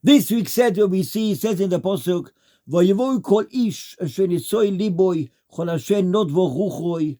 This week said, we see, it says in the Pasuk, Vayavoy kol ish asher nisoy liboy chol asher nodvo ruchoi.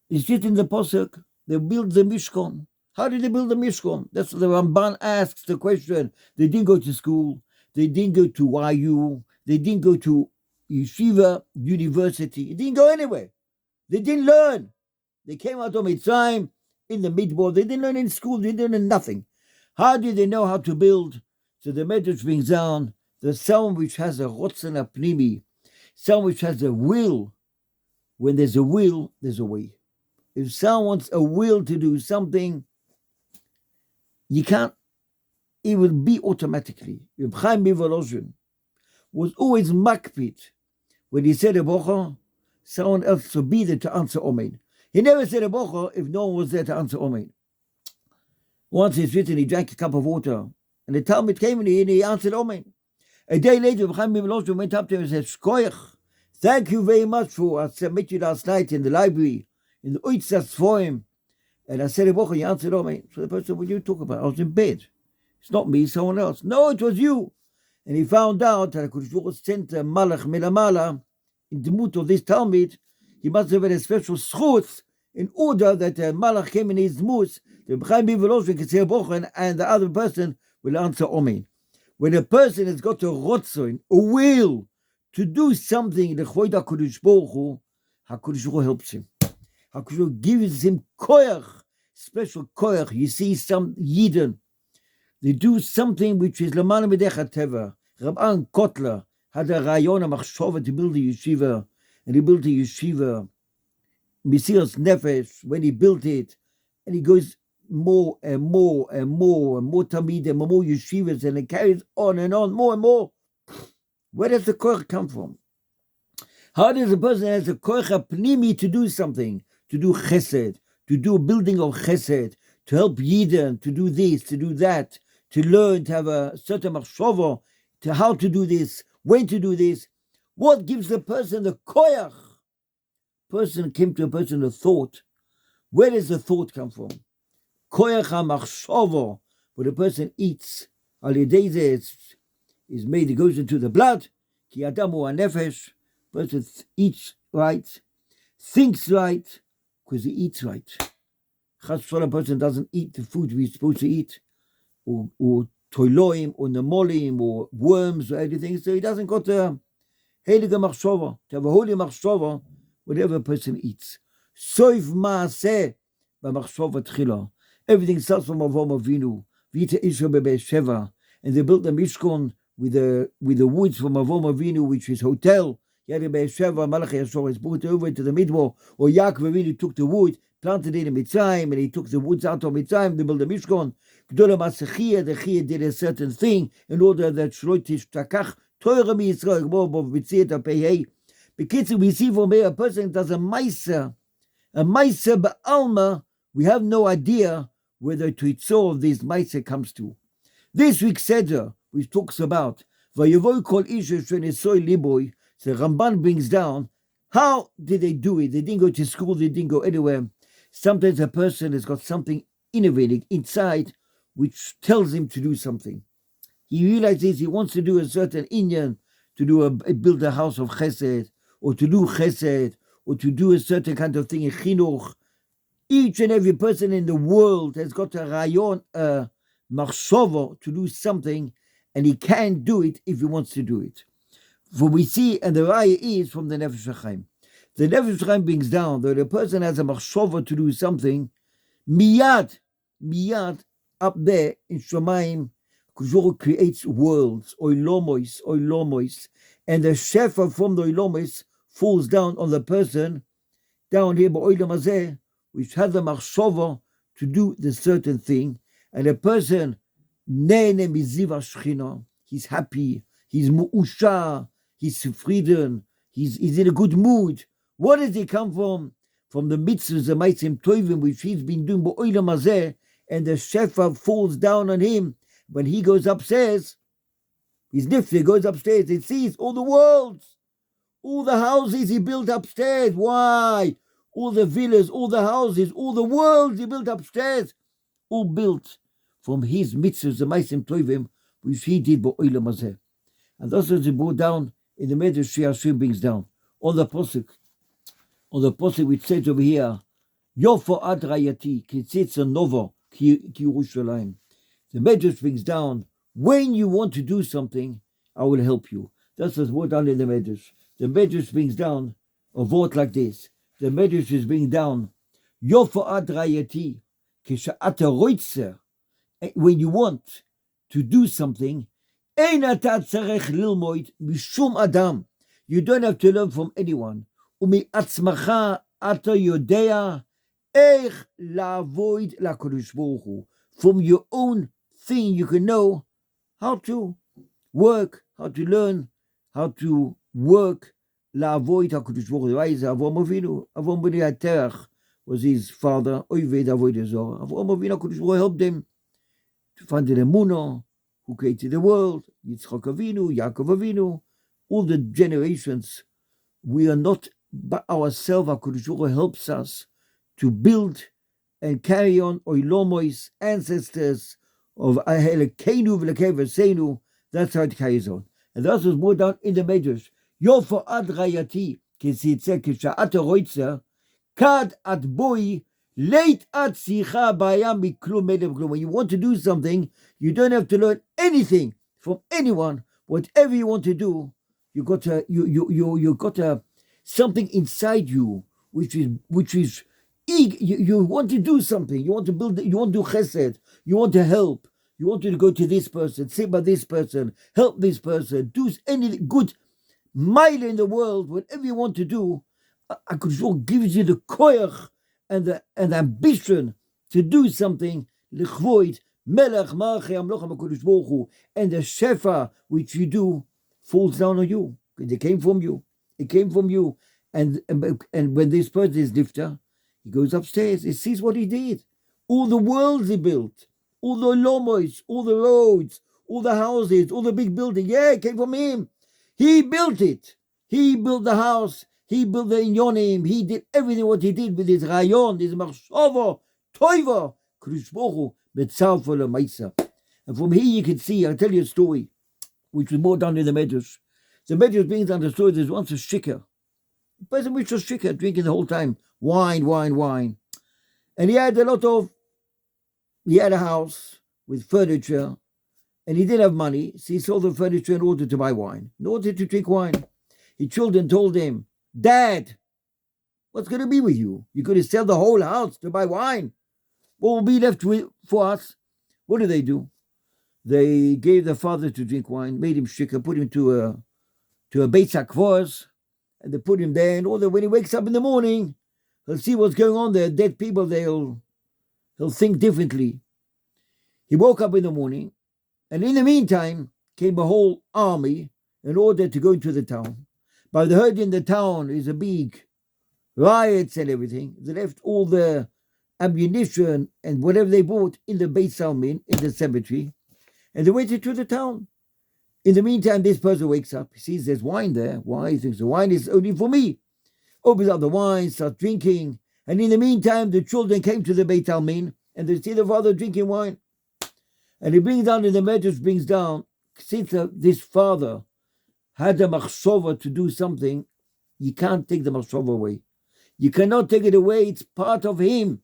It's written in the Pasuk, they built the Mishkan. How did they build the Mishkan? That's what the Ramban asks the question. They didn't go to school. They didn't go to YU. They didn't go to Yeshiva University. They didn't go anywhere. They didn't learn. They came out of Mitzrayim in the Midbar. They didn't learn in school. They didn't learn nothing. How did they know how to build? So the Medrash brings down the someone which has a rotzen apnimi, someone which has a will. When there's a will, there's a way. If someone wants a will to do something, you can't. It will be automatically. Reb Chaim Mivolozhin was always makpid. When he said a bocha, someone else should be there to answer Omein. He never said a bocha if no one was there to answer Omein. Once it's written, he drank a cup of water, and the Talmud came in and he answered Omein. A day later, Reb Chaim Mivolozhin went up to him and said, Shkoyach, thank you very much for I met you last night in the library, in the Oitzas Forum. And I said a bocha, you answered Omein. So the person said, what are you talking about? I was in bed. It's not me, someone else. No, it was you. And he found out that HaKadosh Baruch Hu sent a malach milamala in the mood of this Talmud. He must have had a special schutz in order that the malach came in his mood. The Chaim Mivolozhin can say a bocha, and the other person will answer Omein. When a person has got a rotzon, a will to do something, the Choyd HaKadosh Baruch Hu, HaKadosh Baruch Hu helps him. HaKadosh Baruch Hu gives him koyach, special koyach. You see some Yidden, they do something which is Lamana Medech Teva. Rabban Kotler had a rayon, a machshava to build a yeshiva, and he built a yeshiva, Mesiras Nefesh, when he built it, and he goes more and more and more and more Talmidim and more yeshivas, and it carries on and on, more and more. Where does the koyach come from? How does a person has a koyach pnimi to do something, to do chesed, to do a building of chesed, to help Yidden, to do this, to do that, to learn, to have a certain machshava, to how to do this, when to do this? What gives the person the koyach? Person came to a person a thought. Where does the thought come from? Koyach ha-machshava, when a person eats, al yedei is made, it goes into the blood. Ki adamu ha-nefesh, person eats right, thinks right, because he eats right. Chas v'shalom, a person doesn't eat the food we're supposed to eat, or toiloim, or nemolim, or worms, or everything, so he doesn't got a heilige machshava, to have a holy machshava, whatever a person eats. Soif ma'aseh b'machshava tchila. Everything starts from Avraham Avinu, Vita Isha Be'Sheva, and they built the Mishkan with the woods from Avraham Avinu, which is hotel. Yad Be'Sheva, Malach Yashor is brought over to the Midbar, or Yaakov Avinu took the wood, planted it in Mitzrayim, and he took the woods out of Mitzrayim to build the Mishkan. Gdola Masechia, the Chia did a certain thing in order that Shloitish Takach, Torah mi Yisrael, Gmor B'Tziat HaPehei. Because we see from here a person does a Maisa Ba'alma, we have no idea whether to itzor of this Maisa comes to. This week's Seder, which talks about Vayavoy kol ish shenisoy liboy, the Ramban brings down, how did they do it? They didn't go to school, they didn't go anywhere. Sometimes a person has got something innovating inside which tells him to do something. He realizes he wants to do a certain inyan, to do build a house of chesed, or to do chesed, or to do a certain kind of thing in chinuch. Each and every person in the world has got a rayon, a machshava to do something, and he can't do it if he wants to do it. For we see, and the raya is from the Nefesh HaChaim. The Nefesh HaChaim brings down that a person has a machshava to do something, miyad, up there in Shomayim, Kujor creates worlds, oilomois, and the shefa from the oilomois falls down on the person, down here by oilam hazeh, which has the machshava to do the certain thing, and a person, nene miziva shchina, he's happy, he's mu'usha, he's freedom, he's in a good mood. What does he come from? From the mitzvahs, the maisim tovim, which he's been doing by oilam hazeh, and the shefa falls down on him. When he goes upstairs, he's nifty, goes upstairs, he sees all the worlds, all the houses he built upstairs. Why? All the villas, all the houses, all the worlds he built upstairs, all built from his mitzvahs, the maisim tovim, which he did ba'olam hazeh. And that's what it brought down in the Medrash Hashem brings down. On the Pasuk which says over here, Yofo ad rayati, ki tzitza novo, ki Yerushalayim. The Medrash brings down, when you want to do something, I will help you. That's what's brought down in the Medrash. The Medrash brings down a word like this. The Medrash is bringing down, Yofo ad rayati, ki sha'ata roitzer. When you want to do something, ein ata tzarech lilmoid mishum adam. You don't have to learn from anyone. Umi atzmacha ata yodea eich la'avoid la'kodesh baruch hu. From your own thing, you can know how to work, how to learn, how to work la'avoid ha'kodesh baruch hu. Why is Avram Avinu? Avram Avinu Terach was his father. Oived avoid Zorah. Avram Avinu HaKadosh Baruch Hu helped him to find the Emunah, who created the world, Yitzchak Avinu, Yaakov Avinu, all the generations. We are not by ourselves. HaKadosh Baruch Hu helps us to build and carry on Oilomois, ancestors of Elokeinu v'Elokei V'Seinu. That's how it carries on. And that's what's brought down in the Medrash. Yofo ad rayati, kisitzeh kisha'at roitzer, kad at boi, late at sicha bayam miklum medev klum. When you want to do something, you don't have to learn anything from anyone. Whatever you want to do, you got something inside you which is eager. You want to do something. You want to build. You want to do chesed. You want to help. You want to go to this person, say by this person, help this person, do any good mile in the world. Whatever you want to do, HaKadosh Baruch Hu gives you the koyach and the ambition to do something. L'chvoid melech malchei hamloch HaKadosh Baruch Hu, and the shefa which you do falls down on you. It came from you. It came from you. And when this person is nifta, he goes upstairs. He sees what he did. All the worlds he built, all the lomos, all the roads, all the houses, all the big buildings. Yeah, it came from him. He built it. He built the house. He built the inyonim. He did everything what he did with his rayon, his machshava, toiva, Kadosh Baruch Hu, betzalfa lemaisa. And from here you can see, I'll tell you a story, which was more down in the Medrash. The Medrash brings down the story. There's once a shikar. A person which was shikar, drinking the whole time. Wine. And he had a house with furniture, and he didn't have money, so he sold the furniture in order to buy wine, in order to drink wine. His children told him, Dad, what's going to be with you? You're going to sell the whole house to buy wine. What will be left for us? What do? They gave the father to drink wine, made him shikar, put him to a Beit HaKvos, and they put him there, and when he wakes up in the morning, he'll see what's going on there. Dead people, he'll think differently. He woke up in the morning, and in the meantime came a whole army in order to go into the town. But they heard in the town is a big riots and everything. They left all the ammunition and whatever they bought in the Beit Salmin, in the cemetery, and they went into the town. In the meantime, this person wakes up. He sees there's wine there. Why? He thinks the wine is only for me. Opens up the wine, starts drinking. And in the meantime, the children came to the Beit Almin, and they see the father drinking wine. And he brings down in the Medrash, brings down, since this father had the machshava to do something, you can't take the machshava away. You cannot take it away. It's part of him.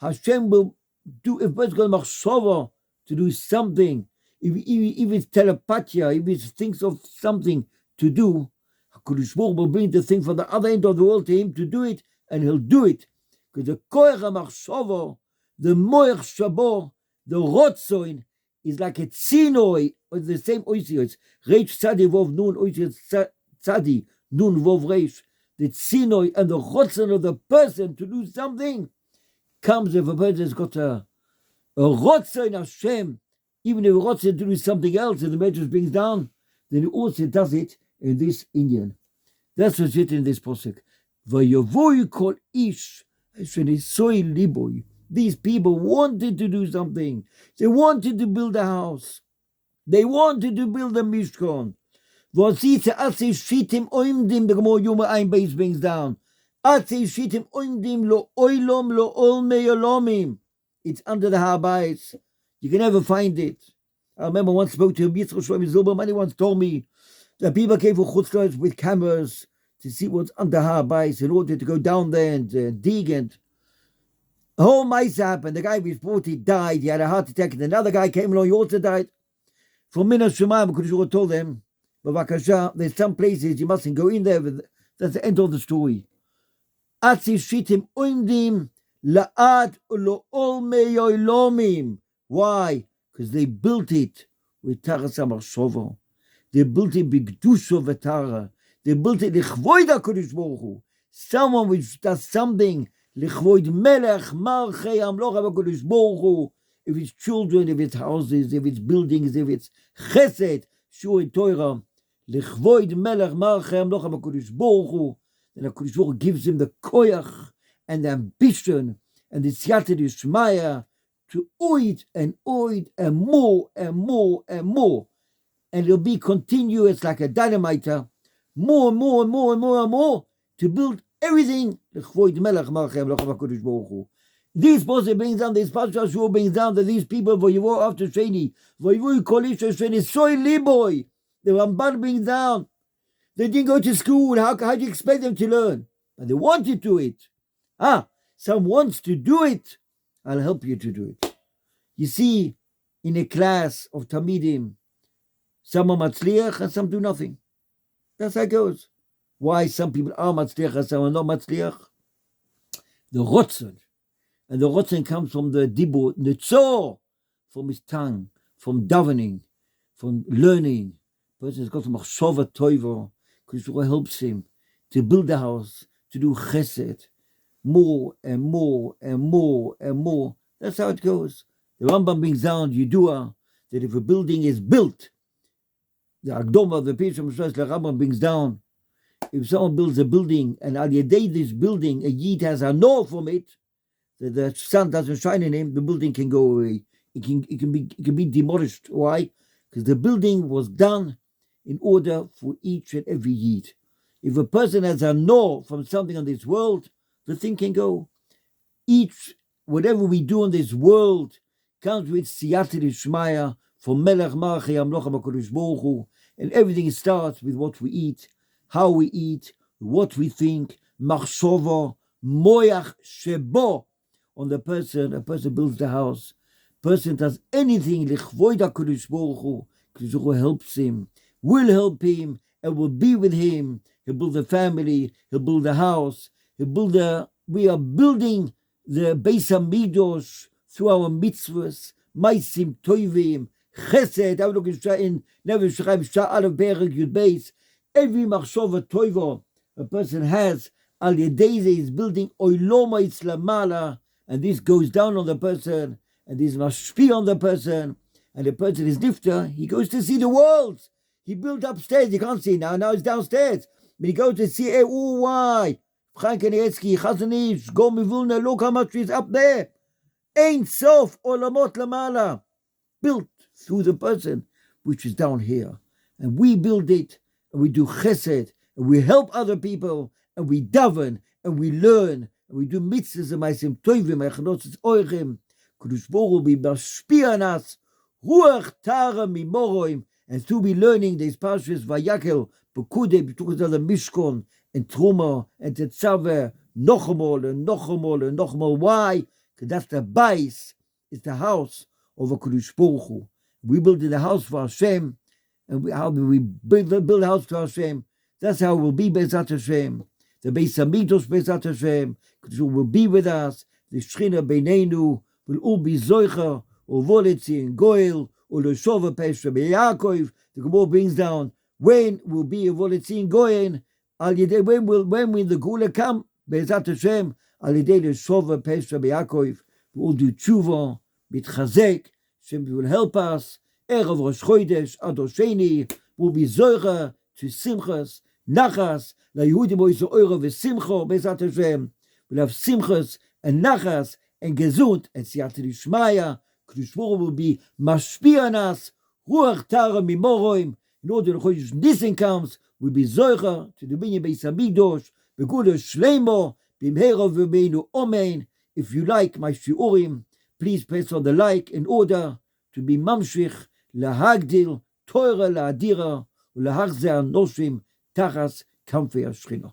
Hashem will do, if it's got machshava to do something, if it's telepathia, if it thinks of something to do, HaKadosh Baruch Hu will bring the thing from the other end of the world to him to do it, and he'll do it. Because the koach hamachshava, the moach shabo, the rotzoin, is like a tzinoi, or the same oisios. Reish tzadi vov nun, oisios tzadi nun vov reish. The tzinoi and the rotzon of the person to do something comes if a person has got a rotzon Hashem. Even if he wants to do something else, and the Medrash brings down, then he also does it in this Indian. That's what's written in this posuk. Vayavoy kol ish shenisoy liboy. These people wanted to do something. They wanted to build a house. They wanted to build a mishkan. V'asitze atze shitim oimdim, the Gemara Yoma Ein Beis brings down. Atze shitim oimdim lo oilom lo olmei olomim. It's under the Har Bayis. You can never find it. I remember once spoke to Yitzchak Shlomo Zilberman. He once told me that people came from Chutzlars with cameras to see what's under Har Bayis in order to go down there and dig. And the whole mice happened. The guy before he died, he had a heart attack, and another guy came along, he also died. From Minas Shemayim, Kodesh told them, Bavakasha, there's some places you mustn't go in there. That's the end of the story. Atzi shitim oimdim la'ad ulo olmeyoilomim. Why? Because they built it with Taras HaMachshava. They built it b'kedusha v'tara. They built it l'chvoid HaKadosh Baruch Hu. Someone which does something l'chvoid melech marchei amloch HaKadosh Baruch Hu. If it's children, if it's houses, if it's buildings, if it's chesed, shur Torah, l'chvoid melech marchei amloch HaKadosh Baruch Hu. Then HaKadosh Baruch Hu gives him the koyach and the ambition and the siyata d'shmaya to oid and more and more and more. And it'll be continuous like a dynamiter, more and more and more and more and more, to build everything. This person brings down, this Pasha Shur brings down that these people, Voyevo after Sheni, Voyevo Kolish Sheni, Soy Liboy, the Ramban brings down. They didn't go to school. How do you expect them to learn? But they wanted to do it. Some wants to do it. I'll help you to do it. You see, in a class of Talmidim, some are matzliach and some do nothing. That's how it goes. Why some people are matzliach and some are not matzliach? The rotzen. And the rotzen comes from the dibur, the tzor, from his tongue, from davening, from learning. The person has got some machshava toiva, because it helps him to build a house, to do chesed, more and more and more and more. That's how it goes. The Rambam brings down Yidua that if a building is built, the Agdoma, the Pesach Mishras, the Rambam brings down, if someone builds a building and al yedei this building, a Yid has a no from it, that the sun doesn't shine in him, the building can go away. It can be demolished. Why? Because the building was done in order for each and every Yid. If a person has a no from something on this world, the thing can go. Whatever we do in this world comes with siyata d'shmaya for melech marchei amloch HaKadosh Baruch Hu, and everything starts with what we eat, how we eat, what we think, machshava, moyach shebo on the person. A person builds the house, person does anything l'chvoid HaKadosh Baruch Hu, HaKadosh Baruch Hu helps him, will help him, and will be with him. He'll build a family, he'll build a house, we are building the Beis HaMikdash through our mitzvahs, maisim toivim, chesed. I look in Never Shchaim Shah Aleph Bereg Yud Beis. Every machshava toiva a person has, al yedei is building oiloma islamala, and this goes down on the person, and this mashpi on the person, and the person is nifta. He goes to see the world. He built upstairs. You can't see now. Now it's downstairs. But he goes to see. Why? Chaim Kanievsky, Chazon Ish, go Mivulna, look how much is up there. Ein Sof Olamot Lamala. Built through the person which is down here. And we build it, and we do chesed, and we help other people, and we daven, and we learn, and we do mitzvahs, and ma'asim toivim, echanotzes oichem. Kodesh Baruch Hu be mashpia on us, ruach tara mimoroim, and through we learning these parshas vayakel, bekude, because of the mishkon, and Truma, and Tetzaveh, Nochemol, and Nochemol, and Nochemol. Why? Because that's the bais, it's the house of a Kodesh Baruch Hu. We build the house for Hashem, and how do we build a house for Hashem? That's how it will be Be'ezat Hashem. The Beis HaMikdash Be'ezat Hashem, Kodesh Baruch Hu will be with us. The Shechina Beinenu will all be Zoicher, or Voletzi, and Goel, or Leshova Pesha Be'Yakov. The Gemara brings down when will be a Voletzi and Goel. When will the Gula come? Be'ezat Hashem, al yedei Leshova Pesha Be'Yakov. We will do tshuva, mitchazek. Hashem will help us. Erev Rosh Chodesh, Ador Sheni, will be zoicha to simchas, nachas. La Yehudim will be zoicha v'simcha. Be'ezat Hashem, we'll have simchas and nachas and gesund and siyata d'shmaya. Kodesh Baruch Hu will be mashpia on us. Ruach tara mimoroim. In order to Chodesh Nisan comes, we'll be zoicha to the binyan Beis HaMikdash. Begula shleimo b'mhera v'meinu omein. If you like my shiurim, please press on the like in order to be mamshich להגדיל, תורה להדירה, ולהחזיר אנושים תחת כנפי השכינה.